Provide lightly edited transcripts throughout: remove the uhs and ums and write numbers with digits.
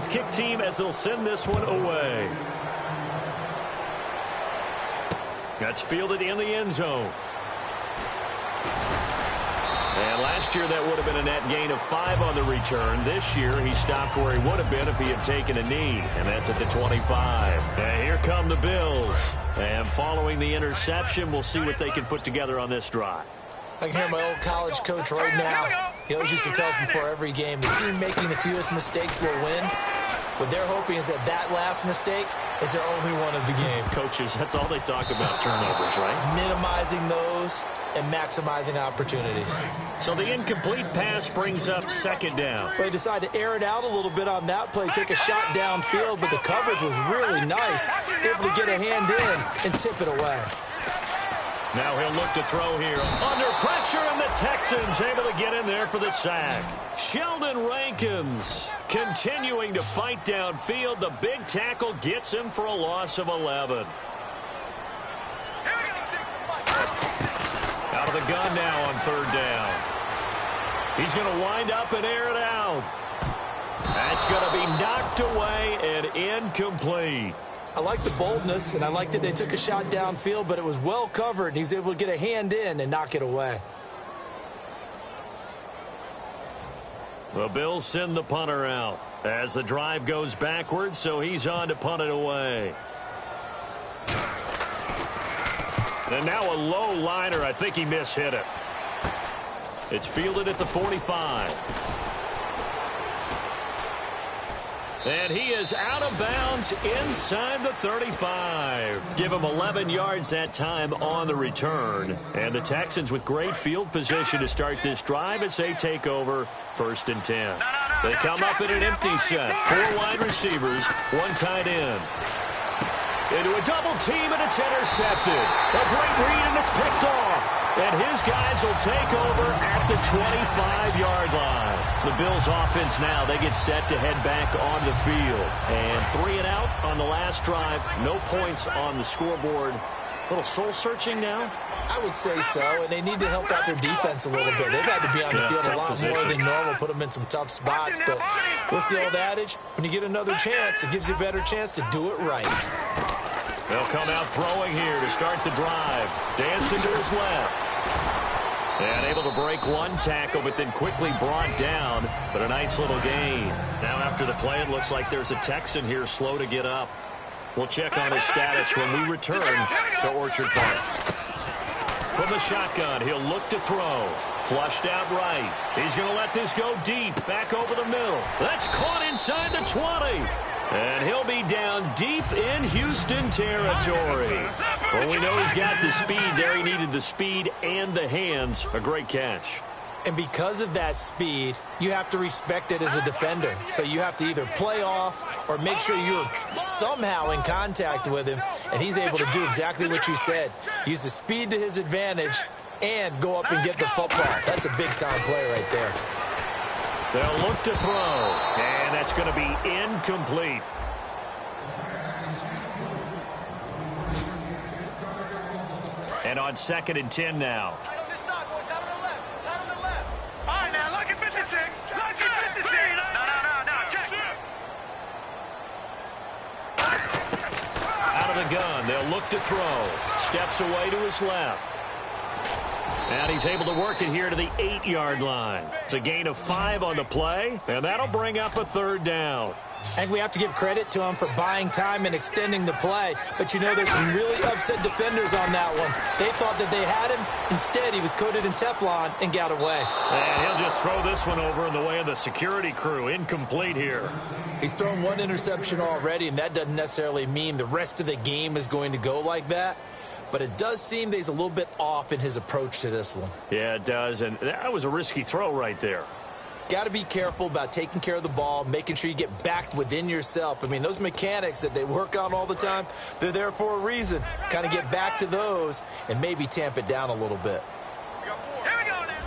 Kick team as they'll send this one away. That's fielded in the end zone. And last year that would have been a net gain of 5 on the return. This year he stopped where he would have been if he had taken a knee, and that's at the 25. And here come the Bills. And following the interception, we'll see what they can put together on this drive. I can hear my old college coach right now. He always used to tell us before every game, the team making the fewest mistakes will win. What they're hoping is that last mistake is their only one of the game. Coaches, that's all they talk about, turnovers, right? Minimizing those and maximizing opportunities. So the incomplete pass brings up second down. They decided to air it out a little bit on that play, take a shot downfield, but the coverage was really nice. Able to get a hand in and tip it away. Now he'll look to throw here. Under pressure, and the Texans able to get in there for the sack. Sheldon Rankins continuing to fight downfield. The big tackle gets him for a loss of 11. Out of the gun now on third down. He's going to wind up and air it out. That's going to be knocked away and incomplete. I like the boldness, and I like that they took a shot downfield, but it was well covered, and he was able to get a hand in and knock it away. The Bills send the punter out as the drive goes backwards, so he's on to punt it away. And now a low liner. I think he mishit it. It's fielded at the 45. And he is out of bounds inside the 35. Give him 11 yards that time on the return. And the Texans with great field position to start this drive as they take over 1st and 10. They come up in an empty set. 4 wide receivers, 1 tight end. Into a double team, and it's intercepted. A great read, and it's picked off. And his guys will take over at the 25-yard line. The Bills offense now, they get set to head back on the field. And 3 and out on the last drive. No points on the scoreboard. A little soul-searching now? I would say so, and they need to help out their defense a little bit. They've had to be on the field a lot more than normal, put them in some tough spots. But what's the old adage? When you get another chance, it gives you a better chance to do it right. They'll come out throwing here to start the drive. Dancing to his left. And able to break 1 tackle, but then quickly brought down. But a nice little gain. Now after the play, it looks like there's a Texan here slow to get up. We'll check on his status when we return to Orchard Park. From the shotgun, he'll look to throw. Flushed out right. He's going to let this go deep. Back over the middle. That's caught inside the 20. And he'll be down deep in Houston territory. Well, we know he's got the speed there. He needed the speed and the hands. A great catch. And because of that speed, you have to respect it as a defender. So you have to either play off or make sure you're somehow in contact with him. And he's able to do exactly what you said. Use the speed to his advantage and go up and get the football. That's a big-time play right there. They'll look to throw, and that's going to be incomplete. And on 2nd and 10 now. All right, now, look at 56. Look at 56. No, check. Out of the gun, they'll look to throw. Steps away to his left. And he's able to work it here to the 8-yard line. It's a gain of 5 on the play, and that'll bring up a 3rd down. I think we have to give credit to him for buying time and extending the play. But, you know, there's some really upset defenders on that one. They thought that they had him. Instead, he was coated in Teflon and got away. And he'll just throw this one over in the way of the security crew. Incomplete here. He's thrown 1 interception already, and that doesn't necessarily mean the rest of the game is going to go like that. But it does seem that he's a little bit off in his approach to this one. Yeah, it does. And that was a risky throw right there. Got to be careful about taking care of the ball, making sure you get back within yourself. I mean, those mechanics that they work on all the time, they're there for a reason. Kind of get back to those and maybe tamp it down a little bit. Here we go now.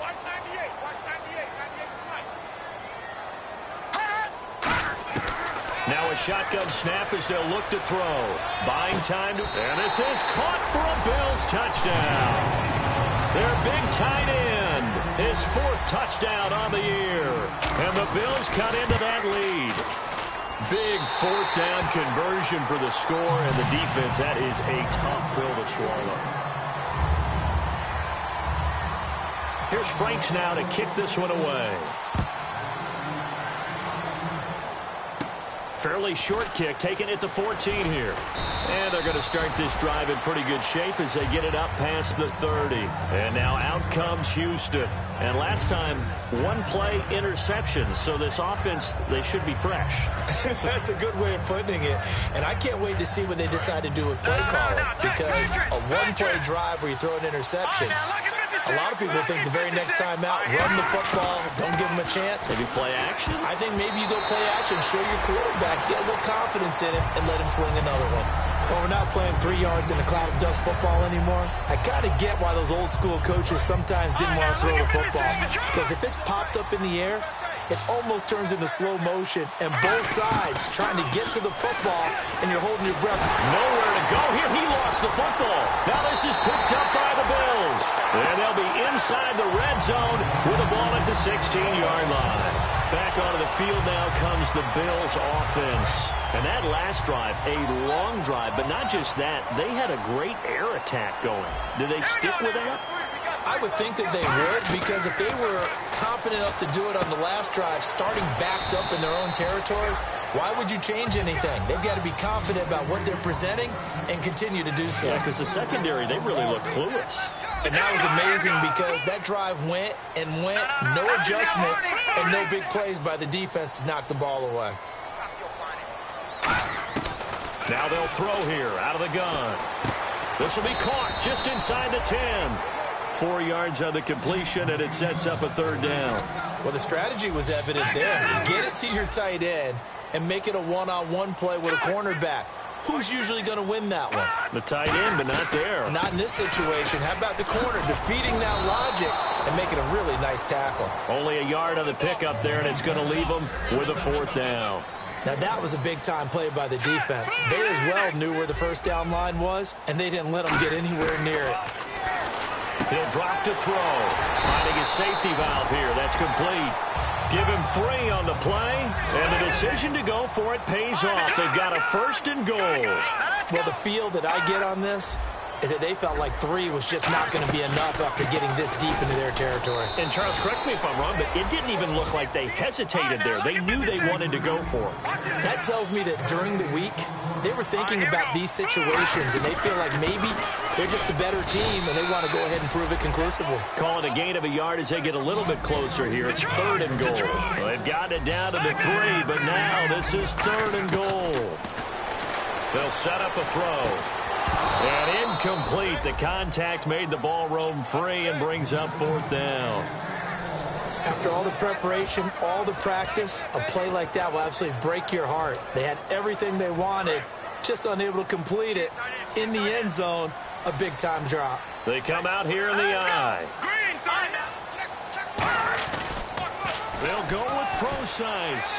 Watch 98. Watch 98. 98 tonight. Now a shotgun snap as they'll look to throw. Buying time to... And this is caught for a Bills touchdown. Their big tight end His 4th touchdown on the year. And the Bills cut into that lead. Big 4th down conversion for the score, and the defense, that is a tough pill to swallow. Here's Franks now to kick this one away. Fairly short kick, taking it to 14 here. And they're going to start this drive in pretty good shape as they get it up past the 30. And now out comes Houston. And last time, 1-play interception. So this offense, they should be fresh. That's a good way of putting it. And I can't wait to see what they decide to do with play calling. Because a 1-play drive where you throw an interception, a lot of people think the very next time out, run the football, don't give them a chance. Maybe play action? I think maybe you go play action, show your quarterback, get a little confidence in him, and let him fling another one. Well, we're not playing 3 yards in a cloud of dust football anymore. I kind of get why those old school coaches sometimes didn't want to throw the football. Because if it's popped up in the air, it almost turns into slow motion, and both sides trying to get to the football, and you're holding your breath. Nowhere to go here. He lost the football. Now this is picked up by the Bills. And they'll be inside the red zone with the ball at the 16-yard line. Back onto the field now comes the Bills offense. And that last drive, a long drive, but not just that. They had a great air attack going. Did they stick with that? I would think that they would, because if they were confident enough to do it on the last drive, starting backed up in their own territory, why would you change anything? They've got to be confident about what they're presenting and continue to do so. Yeah, because the secondary, they really look clueless. And that was amazing because that drive went and went, no adjustments, and no big plays by the defense to knock the ball away. Now they'll throw here out of the gun. This will be caught just inside the 10. 4 yards on the completion, and it sets up a 3rd down. Well, the strategy was evident there. Get it to your tight end and make it a one-on-one play with a cornerback. Who's usually going to win that one? The tight end, but not there. Not in this situation. How about the corner defeating that logic and making a really nice tackle? Only a yard on the pickup there, and it's going to leave them with a 4th down. Now, that was a big-time play by the defense. They as well knew where the first down line was, and they didn't let them get anywhere near it. He'll drop to throw. Finding his safety valve here. That's complete. Give him 3 on the play, and the decision to go for it pays off. They've got a 1st and goal. Well, the feel that I get on this is that they felt like 3 was just not going to be enough after getting this deep into their territory. And, Charles, correct me if I'm wrong, but it didn't even look like they hesitated there. They knew they wanted to go for it. That tells me that during the week, they were thinking about these situations, and they feel like maybe they're just the better team, and they want to go ahead and prove it conclusively. Calling a gain of a yard as they get a little bit closer here. It's 3rd and goal. Well, they've gotten it down to the 3, but now this is 3rd and goal. They'll set up a throw. And incomplete. The contact made the ball roam free and brings up 4th down. After all the preparation, all the practice, a play like that will absolutely break your heart. They had everything they wanted, just unable to complete it. In the end zone, a big-time drop. They come out here in the eye. They'll go with Procise.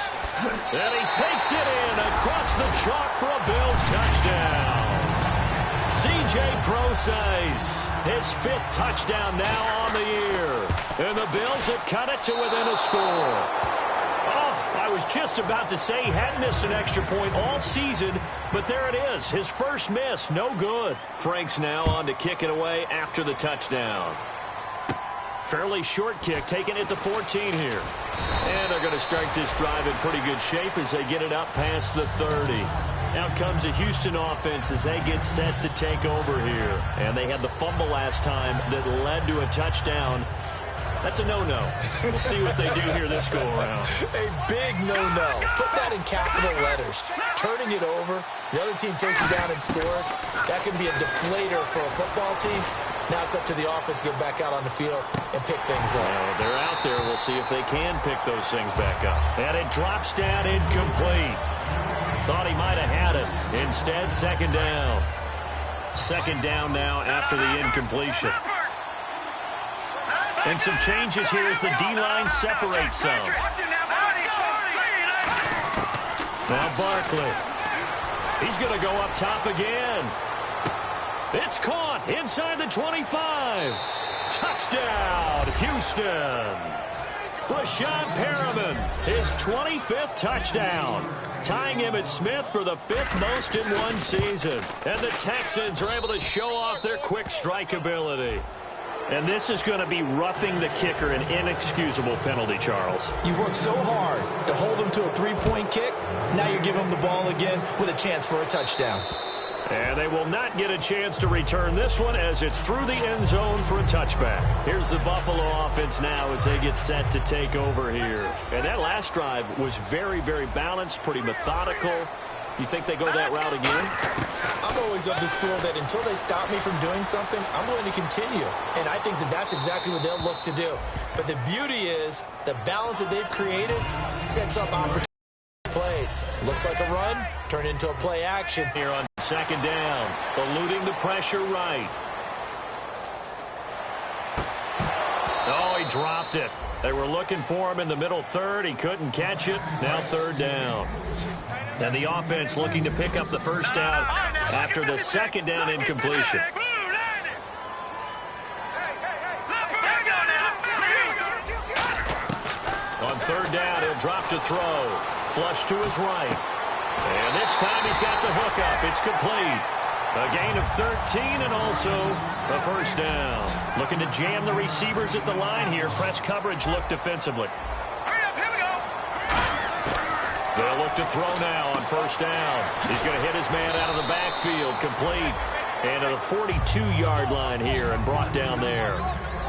And he takes it in across the chalk for a Bills touchdown. C.J. Procise, his 5th touchdown now on the year. And the Bills have cut it to within a score. Oh, I was just about to say he hadn't missed an extra point all season, but there it is. His first miss, no good. Franks now on to kick it away after the touchdown. Fairly short kick, taking it to 14 here. And they're going to start this drive in pretty good shape as they get it up past the 30. Out comes the Houston offense as they get set to take over here. And they had the fumble last time that led to a touchdown. That's a no-no. We'll see what they do here this go-around. A big no-no. Put that in capital letters. Turning it over, the other team takes it down and scores. That can be a deflator for a football team. Now it's up to the offense to get back out on the field and pick things up. Well, they're out there. We'll see if they can pick those things back up. And it drops down incomplete. Thought he might have had it. Instead, 2nd down. 2nd down now after the incompletion. And some changes here as the D-line separates some. Now Barkley. He's going to go up top again. It's caught inside the 25. Touchdown, Houston. Brashad Perriman, his 25th touchdown, tying Emmitt Smith for the 5th most in one season. And the Texans are able to show off their quick strike ability. And this is going to be roughing the kicker, an inexcusable penalty, Charles. You've worked so hard to hold him to a three-point kick. Now you're giving him the ball again with a chance for a touchdown. And they will not get a chance to return this one as it's through the end zone for a touchback. Here's the Buffalo offense now as they get set to take over here. And that last drive was very, very balanced, pretty methodical. You think they go that route again? I'm always of the school that until they stop me from doing something, I'm going to continue. And I think that that's exactly what they'll look to do. But the beauty is the balance that they've created sets up opportunities. Plays. Looks like a run, turned into a play action. Here on second down, eluding the pressure right. Oh, he dropped it. They were looking for him in the middle third. He couldn't catch it. Now third down. And the offense looking to pick up the first down after the second down incompletion. On third down, he'll drop to throw. Flush to his right. And this time he's got the hookup. It's complete. A gain of 13 and also a first down. Looking to jam the receivers at the line here. Press coverage look defensively. Hurry up, here we go. They'll look to throw now on first down. He's going to hit his man out of the backfield. Complete. And to the 42-yard line here and brought down there.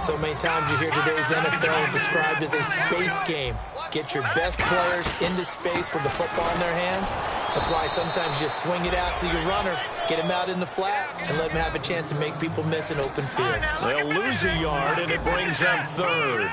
So many times you hear today's NFL described as a space game. Get your best players into space with the football in their hands. That's why sometimes you just swing it out to your runner, get him out in the flat, and let him have a chance to make people miss an open field. They'll lose a yard, and it brings up third.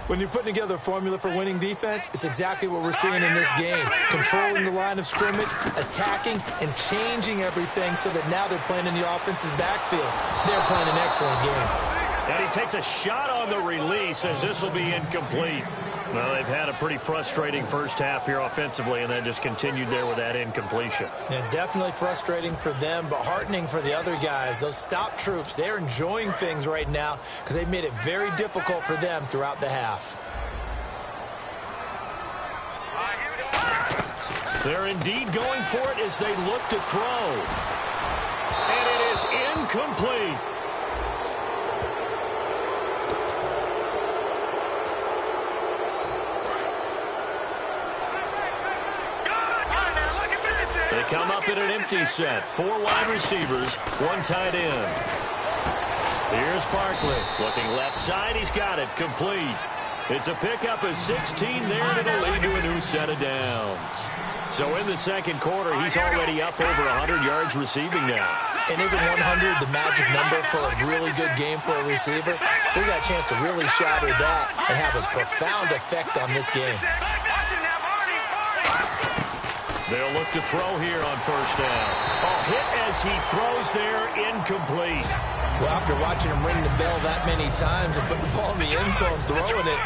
When you're putting together a formula for winning defense, it's exactly what we're seeing in this game. Controlling the line of scrimmage, attacking, and changing everything so that now they're playing in the offense's backfield. They're playing an excellent game. And he takes a shot on the release as this will be incomplete. Well, they've had a pretty frustrating first half here offensively, and then just continued there with that incompletion. Yeah, definitely frustrating for them, but heartening for the other guys. Those stop troops, they're enjoying things right now because they've made it very difficult for them throughout the half. They're indeed going for it as they look to throw. And it is incomplete. They come up in an empty set. 4 wide receivers, 1 tight end. Here's Barkley. Looking left side. He's got it. Complete. It's a pickup of 16 there, and it'll lead to a new set of downs. So in the second quarter, he's already up over 100 yards receiving now. And isn't 100 the magic number for a really good game for a receiver? So he got a chance to really shatter that and have a profound effect on this game. They'll look to throw here on first down. A hit as he throws there, incomplete. Well, after watching him ring the bell that many times and put the ball in the end zone throwing it,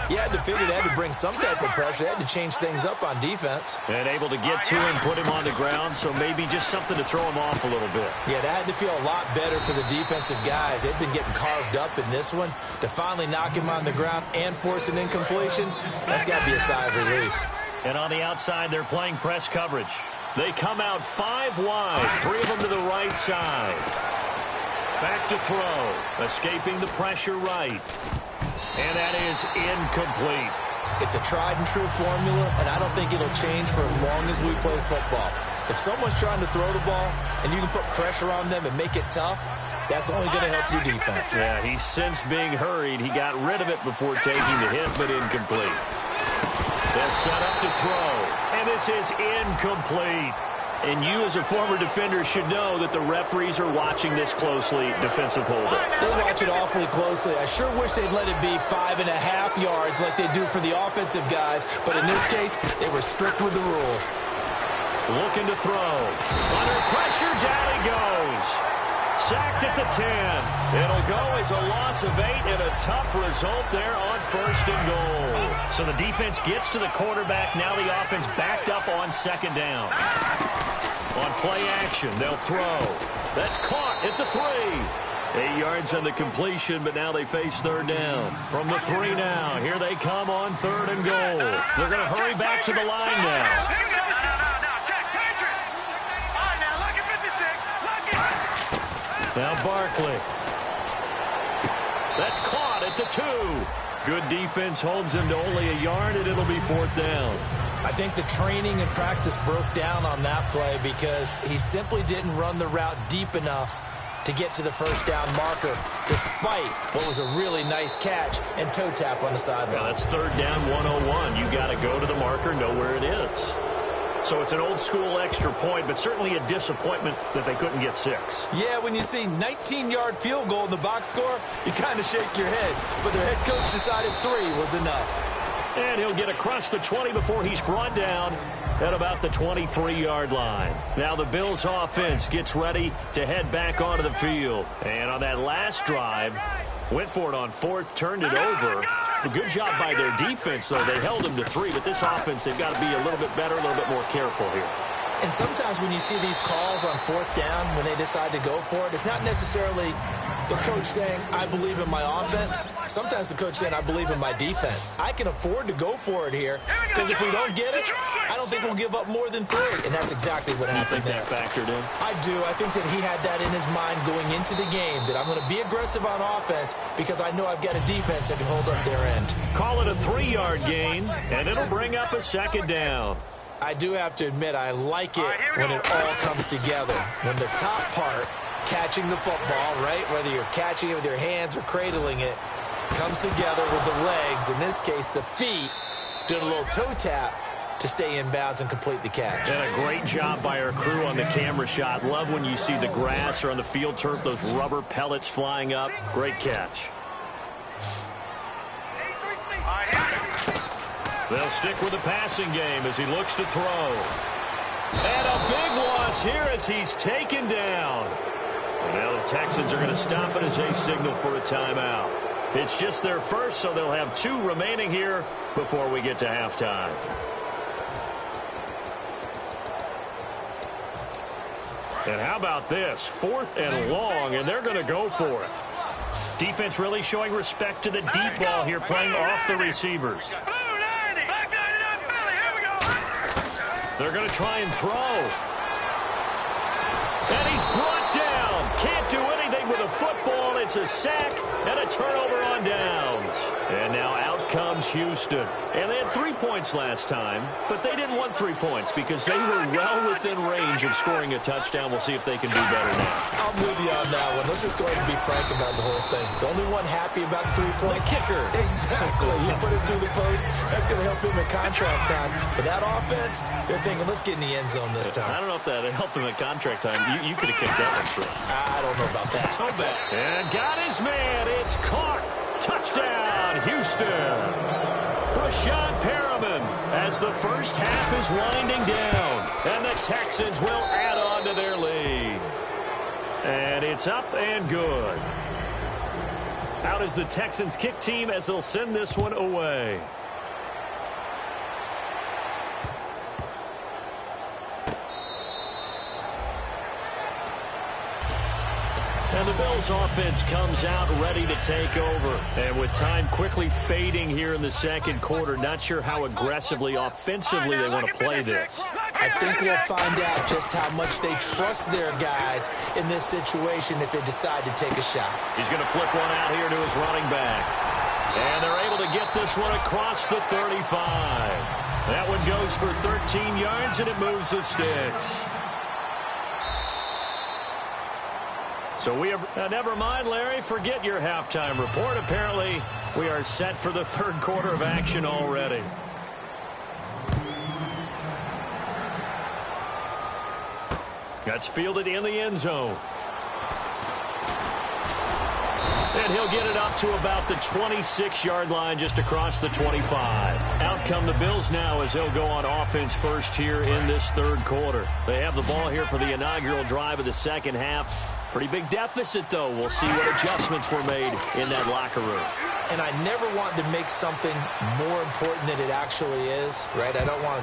you had to figure they had to bring some type of pressure. They had to change things up on defense. And able to get to him, put him on the ground, so maybe just something to throw him off a little bit. Yeah, that had to feel a lot better for the defensive guys. They've been getting carved up in this one. To finally knock him on the ground and force an incompletion, that's got to be a sigh of relief. And on the outside, they're playing press coverage. They come out 5 wide, 3 of them to the right side. Back to throw, escaping the pressure right. And that is incomplete. It's a tried-and-true formula, and I don't think it'll change for as long as we play football. If someone's trying to throw the ball and you can put pressure on them and make it tough, that's only going to help your defense. Yeah, he's since being hurried. He got rid of it before taking the hit, but incomplete. They'll set up to throw, and this is incomplete. And you, as a former defender, should know that the referees are watching this closely, defensive holder. They watch it awfully closely. I sure wish they'd let it be 5.5 yards like they do for the offensive guys, but in this case, they were strict with the rule. Looking to throw. Under pressure, down he goes. Sacked at the 10. It'll go as a loss of 8 and a tough result there on first and goal. So the defense gets to the quarterback. Now the offense backed up on second down. On play action, they'll throw. That's caught at the 3. 8 yards on the completion, but now they face third down. From the 3 now, here they come on 3rd and goal. They're going to hurry back to the line now. Now Barkley. That's caught at the 2. Good defense holds him to only a yard, and it'll be 4th down. I think the training and practice broke down on that play because he simply didn't run the route deep enough to get to the first down marker, despite what was a really nice catch and toe tap on the sideline. Yeah, that's 3rd down 101. You got to go to the marker, know where it is. So it's an old-school extra point, but certainly a disappointment that they couldn't get 6. Yeah, when you see 19-yard field goal in the box score, you kind of shake your head. But their head coach decided 3 was enough. And he'll get across the 20 before he's brought down at about the 23-yard line. Now the Bills offense gets ready to head back onto the field. And on that last drive, went for it on 4th, turned it over. A good job by their defense, though. They held them to 3, but this offense, they've got to be a little bit better, a little bit more careful here. And sometimes when you see these calls on 4th down, when they decide to go for it, it's not necessarily the coach saying, I believe in my offense. Sometimes the coach saying, I believe in my defense. I can afford to go for it here because if we don't get it, I don't think we'll give up more than 3. And that's exactly what happened there. You think that factored in? I do. I think that he had that in his mind going into the game, that I'm going to be aggressive on offense because I know I've got a defense that can hold up their end. Call it a 3-yard gain, and it'll bring up a 2nd down. I do have to admit, I like it when it all comes together. When the top part, catching the football, right, whether you're catching it with your hands or cradling it, comes together with the legs, in this case the feet, doing a little toe tap to stay in bounds and complete the catch. And a great job by our crew on the camera shot. Love when you see the grass or on the field turf, those rubber pellets flying up. Great catch. They'll stick with the passing game as he looks to throw. And a big loss here as he's taken down. And now the Texans are going to stop it as they signal for a timeout. It's just their first, so they'll have 2 remaining here before we get to halftime. And how about this? 4th and long, and they're going to go for it. Defense really showing respect to the deep ball here, playing off the receivers. They're going to try and throw. And he's brought down. Can't do anything with a football. It's a sack and a turnover on downs. And now out comes Houston. And they had 3 points last time, but they didn't want 3 points because they were well within range of scoring a touchdown. We'll see if they can do better now. I'm with you on that one. Let's just go ahead and be frank about the whole thing. The only one happy about the 3-point kicker. Exactly. You put it through the post. That's going to help him in contract time. But that offense, they're thinking, let's get in the end zone this time. I don't know if that helped him in contract time. You could have kicked that one through. I don't know about that. And got his man. It's caught. Touchdown, Houston. Brashad Perriman as the first half is winding down. And the Texans will add on to their lead. And it's up and good. Out is the Texans kick team as they'll send this one away. And the Bills offense comes out ready to take over. And with time quickly fading here in the 2nd quarter, not sure how aggressively, offensively they want to play this. I think we'll find out just how much they trust their guys in this situation if they decide to take a shot. He's going to flip one out here to his running back. And they're able to get this one across the 35. That one goes for 13 yards, and it moves the sticks. So we have, never mind, Larry, forget your halftime report. Apparently, we are set for the 3rd quarter of action already. That's fielded in the end zone. And he'll get it up to about the 26-yard line, just across the 25. Out come the Bills now as they'll go on offense first here in this 3rd quarter. They have the ball here for the inaugural drive of the 2nd half. Pretty big deficit, though. We'll see what adjustments were made in that locker room. And I never want to make something more important than it actually is, right? I don't want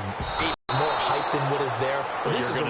more hype than what is there. But this is a